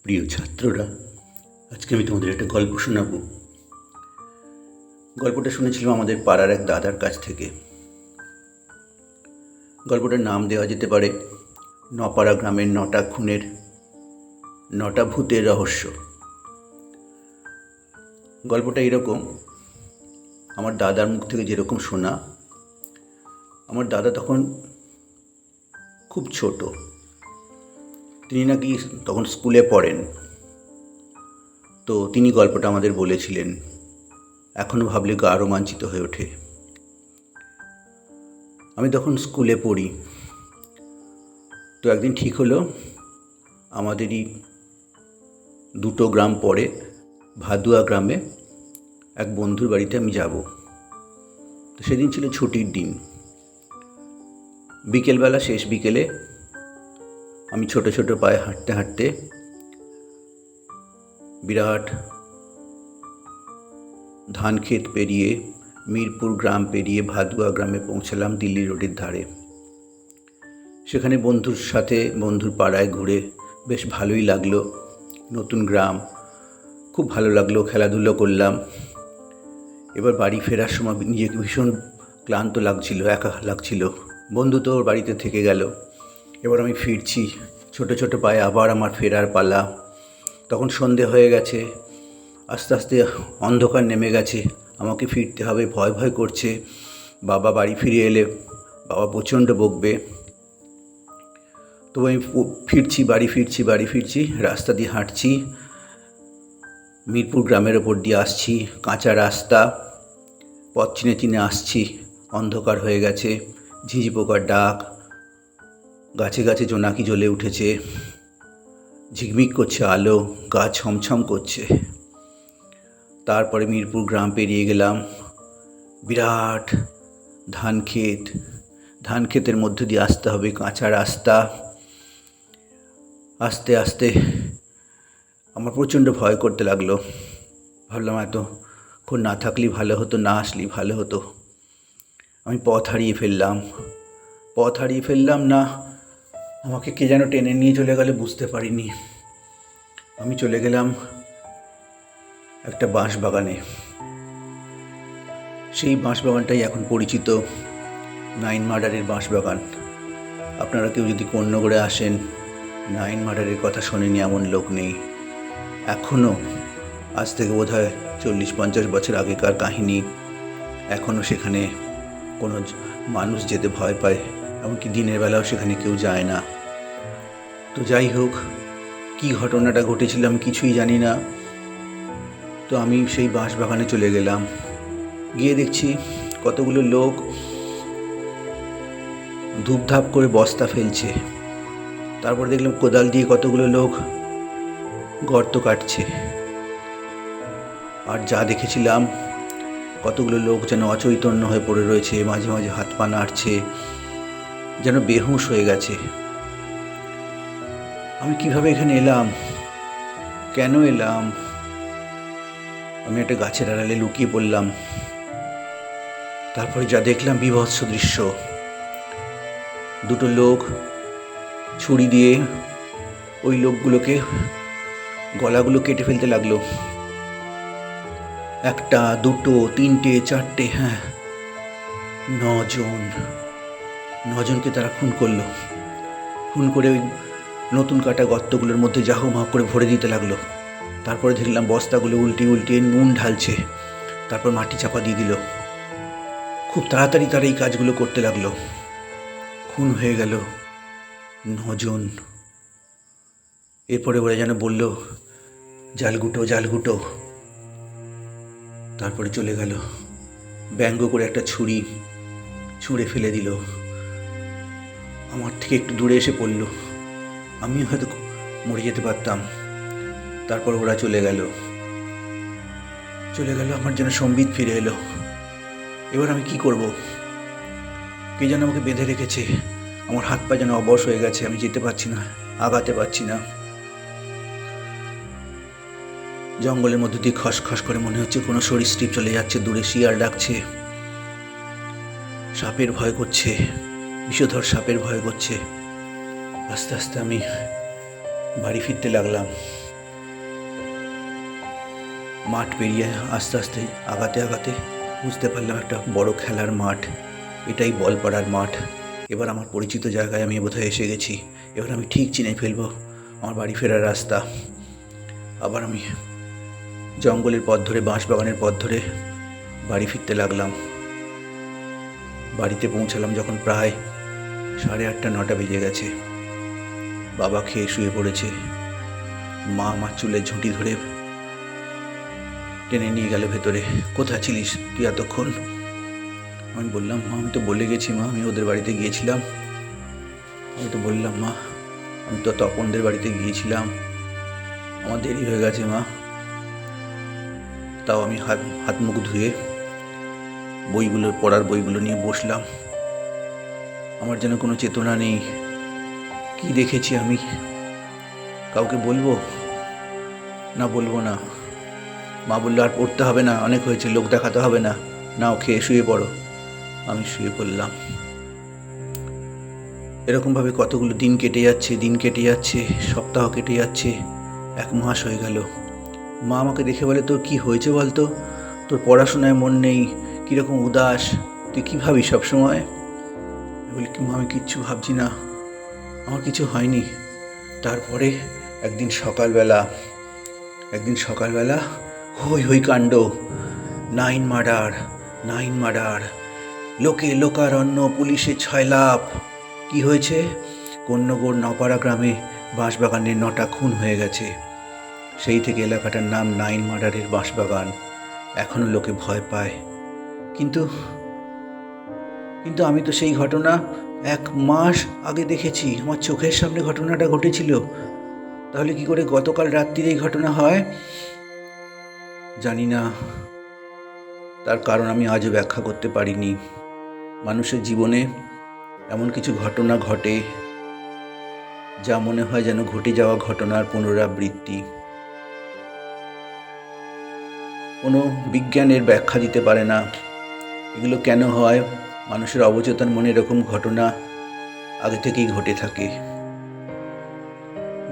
প্রিয় ছাত্ররা, আজকে আমি তোমাদের একটা গল্প শোনাব। গল্পটা শুনেছিলাম আমাদের পাড়ার এক দাদার কাছ থেকে। গল্পটার নাম দেওয়া যেতে পারে নপাড়া গ্রামের 9টা খুনের 9টা ভূতের রহস্য। গল্পটা এরকম, আমার দাদার মুখ থেকে যেরকম শোনা। আমার দাদা তখন খুব ছোট, তিনি নাকি তখন স্কুলে পড়েন। তো তিনি গল্পটা আমাদের বলেছিলেন। এখনও ভাবলে গা রোমাঞ্চিত হয়ে ওঠে। আমি তখন স্কুলে পড়ি। তো একদিন ঠিক হলো, আমাদেরই 2টো গ্রাম পরে ভাদুয়া গ্রামে এক বন্ধুর বাড়িতে আমি যাব। তো সেদিন ছিল ছুটির দিন। বিকেলবেলা, শেষ বিকেলে আমি ছোট ছোট পায়ে হাঁটতে হাঁটতে বিরাট ধান ক্ষেত পেরিয়ে মিরপুর গ্রাম পেরিয়ে ভাদুয়া গ্রামে পৌঁছালাম, দিল্লি রোডের ধারে। সেখানে বন্ধুর সাথে বন্ধুর পাড়ায় ঘুরে বেশ ভালোই লাগলো। নতুন গ্রাম, খুব ভালো লাগলো, খেলাধুলো করলাম। এবার বাড়ি ফেরার সময় নিজেকে ভীষণ ক্লান্ত লাগছিল, একা লাগছিল। বন্ধু তো ওর বাড়িতে থেকে গেল। এবার আমি ফিরছি ছোট ছোট পায়ে, আবার আমার ফেরার পালা। তখন সন্ধে হয়ে গেছে, আস্তে আস্তে অন্ধকার নেমে গেছে। আমাকে ফিরতে হবে, ভয় ভয় করছে। বাবা বাড়ি ফিরে এলে বাবা প্রচণ্ড বকবে। তো আমি বাড়ি ফিরছি, রাস্তা দিয়ে হাঁটছি, মিরপুর গ্রামের ওপর দিয়ে আসছি, কাঁচা রাস্তা, পথ চিনে চিনে আসছি। অন্ধকার হয়ে গেছে, ঝিঁঝি পোকার ডাক, গাছে গাছে জোনাকি জ্বলে উঠেছে, ঝিকমিক করছে আলো, গা ছমছম করছে। তারপরে মিরপুর গ্রাম পেরিয়ে গেলাম, বিরাট ধান ক্ষেতের মধ্যে দিয়ে আসতে হবে, কাঁচা রাস্তা। আস্তে আস্তে আমার প্রচণ্ড ভয় করতে লাগলো। ভাবলাম এতক্ষণ না থাকলেই ভালো হতো, না আসলেই ভালো হতো। আমি পথ হারিয়ে ফেললাম না, আমাকে কে যেন টেনে নিয়ে চলে গেলে বুঝতে পারিনি। আমি চলে গেলাম একটা বাঁশবাগানে। সেই বাঁশবাগানটাই এখন পরিচিত 9 মার্ডারের বাঁশবাগান। আপনারা কেউ যদি কোন্নগরে আসেন, 9 মার্ডারের কথা শোনেনি এমন লোক নেই। এখনও, আজ থেকে বোধহয় 40-50 বছর আগেকার কাহিনী। এখনও সেখানে কোনো মানুষ যেতে ভয় পায়, এমনকি দিনের বেলাও সেখানে কেউ যায় না। তো যাই হোক, কী ঘটনাটা ঘটেছিল আমি কিছুই জানি না। তো আমি সেই বাঁশবাগানে চলে গেলাম। গিয়ে দেখছি কতগুলো লোক ধূপধাপ করে বস্তা ফেলছে। তারপর দেখলাম কোদাল দিয়ে কতগুলো লোক গর্ত কাটছে। আর যা দেখেছিলাম, কতগুলো লোক যেন অচৈতন্য হয়ে পড়ে রয়েছে, মাঝে মাঝে হাত পা নাড়ছে, যেন বেহুঁশ হয়ে গেছে। আমি কিভাবে এখানে এলাম, কেন এলাম? আমি একটা গাছের আড়ালে লুকিয়ে পড়লাম। তারপরে যা দেখলাম, বীভৎস দৃশ্য। 2টো লোক ছুরি দিয়ে ওই লোকগুলোকে গলাগুলো কেটে ফেলতে লাগলো। 1টা, 2টো, 3টে, 4টে, 9জনকে তারা খুন করলো। খুন করে ওই নতুন কাটা গর্তগুলোর মধ্যে জাহমাহ করে ভরে দিতে লাগলো। তারপরে দেখলাম বস্তাগুলো উল্টিয়ে নুন ঢালছে, তারপর মাটি চাপা দিয়ে দিল। খুব তাড়াতাড়ি তারা এই কাজগুলো করতে লাগলো। খুন হয়ে গেল 9জন। এরপরে ওরা যেন বলল, জালগুটো। তারপরে চলে গেল, ব্যঙ্গ করে একটা ছুরি ছুঁড়ে ফেলে দিল। আমার থেকে একটু দূরে এসে পড়ল, আমিও হয়তো মরে যেতে পারতাম। তারপর ওরা চলে গেল, আমার যেন সম্বিত ফিরে এলো। এবার আমি কি করব? কে যেন আমাকে বেঁধে রেখেছে। আমার হাত পা যেন অবশ হয়ে গেছে, আমি যেতে পারছি না, আগাতে পারছি না। জঙ্গলের মধ্যে দিয়ে খসখস করে মনে হচ্ছে কোনো সরীসৃপ চলে যাচ্ছে, দূরে শিয়াল ডাকছে। সাপের ভয় করছে, বিষধর সাপের ভয় করছে। আস্তে আস্তে আমি বাড়ি ফিরতে লাগলাম। মাঠ পেরিয়ে আস্তে আস্তে আগাতে আগাতে বুঝতে পারলাম একটা বড় খেলার মাঠ। এটাই বলপাড়ার মাঠ। এবার আমার পরিচিত জায়গায় আমি বোধহয় এসে গেছি। এবার আমি ঠিক চিনে ফেলবো আমার বাড়ি ফেরার রাস্তা। আবার আমি জঙ্গলের পথ ধরে, বাঁশবাগানের পথ ধরে বাড়ি ফিরতে লাগলাম। বাড়িতে পৌঁছালাম যখন প্রায় 8:30 9টা বেজে গেছে। বাবা খেয়ে শুয়ে পড়েছে। মা আমার চুলের ঝুঁটি ধরে টেনে নিয়ে গেল ভেতরে। কোথায় ছিলিস তুই এতক্ষণ? আমি বললাম, মা আমি তো বলে গেছি মা, আমি ওদের বাড়িতে গিয়েছিলাম। আমি তো বললাম মা, আমি তো তপনদের বাড়িতে গিয়েছিলাম, আমার দেরি হয়ে গেছে মা। তাও আমি হাত মুখ ধুয়ে পড়ার বইগুলো নিয়ে বসলাম। আমার যেন কোনো চেতনা নেই। কি দেখেছি আমি? কাউকে বলবো না বলবো না? মা বললো আর পড়তে হবে না, অনেক হয়েছে, লোক দেখাতে হবে না, নাও খেয়ে শুয়ে পড়ো। আমি শুয়ে পড়লাম। এরকমভাবে কতগুলো দিন কেটে যাচ্ছে, সপ্তাহ কেটে যাচ্ছে, 1 মাস হয়ে গেল। মা আমাকে দেখে বলে, তোর কি হয়েছে বলতো? তোর পড়াশোনায় মন নেই, কীরকম উদাস, তুই কী ভাবিস সবসময়? বলি, কি মা, আমি কিচ্ছু ভাবছি না, আমার কিছু হয়নি। তারপরে একদিন সকালবেলা হই কাণ্ড, 9 মার্ডার, লোকারণ্য, পুলিশের 6 লাফ। কি হয়েছে? কন্যগড় নপাড়া গ্রামে বাঁশবাগানের 9টা খুন হয়ে গেছে। সেই থেকে এলাকাটার নাম 9 মার্ডারের বাঁশবাগান। এখনো লোকে ভয় পায়। কিন্তু আমি তো সেই ঘটনা 1 মাস আগে দেখেছি, আমার চোখের সামনে ঘটনাটা ঘটেছিল। তাহলে কি করে গতকাল রাত্রির এই ঘটনা হয়? জানি না। তার কারণ আমি আজও ব্যাখ্যা করতে পারিনি। মানুষের জীবনে এমন কিছু ঘটনা ঘটে যা মনে হয় যেন ঘটে যাওয়া ঘটনার পুনরাবৃত্তি। কোনো বিজ্ঞানের ব্যাখ্যা দিতে পারে না এগুলো কেন হয়। মানুষের অবচেতন মনে এরকম ঘটনা আগে থেকেই ঘটে থাকে।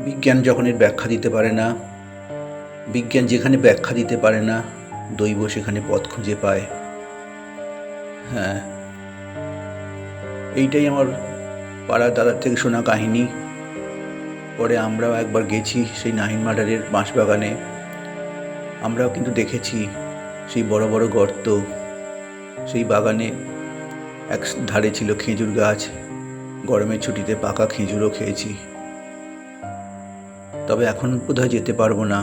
বিজ্ঞান যখন এর ব্যাখ্যা দিতে পারে না, বিজ্ঞান যেখানে ব্যাখ্যা দিতে পারে না, দৈব সেখানে পথ খুঁজে পায়। হ্যাঁ, এইটাই আমার পাড়ার দাদার থেকে শোনা কাহিনী। পরে আমরাও একবার গেছি সেই 9 মার্ডারের বাঁশবাগানে। আমরাও কিন্তু দেখেছি সেই বড় বড় গর্ত। সেই বাগানে এক ধারে ছিল খেজুর গাছ। গরমের ছুটিতে পাকা খেজুরও খেয়েছি। তবে এখন বোধহয় যেতে পারবো না।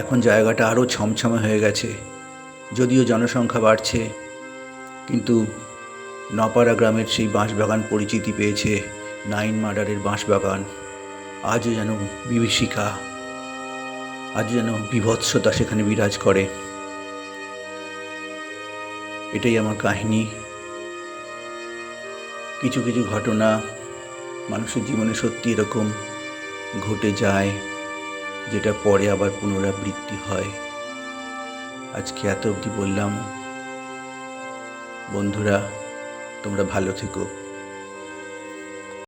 এখন জায়গাটা আরও ছমছমে হয়ে গেছে। যদিও জনসংখ্যা বাড়ছে, কিন্তু নপাড়া গ্রামের সেই বাঁশবাগান পরিচিতি পেয়েছে 9 মার্ডারের বাঁশবাগান। আজও যেন বিভীষিকা, আজও যেন বীভৎসতা সেখানে বিরাজ করে। এটাই আমার কাহিনী। কিছু কিছু ঘটনা মানুষের জীবনে সত্যি এরকম ঘটে যায়, যেটা পরে আবার পুনরাবৃত্তি হয়। আজকে এত অবধি বললাম। বন্ধুরা, তোমরা ভালো থেকো।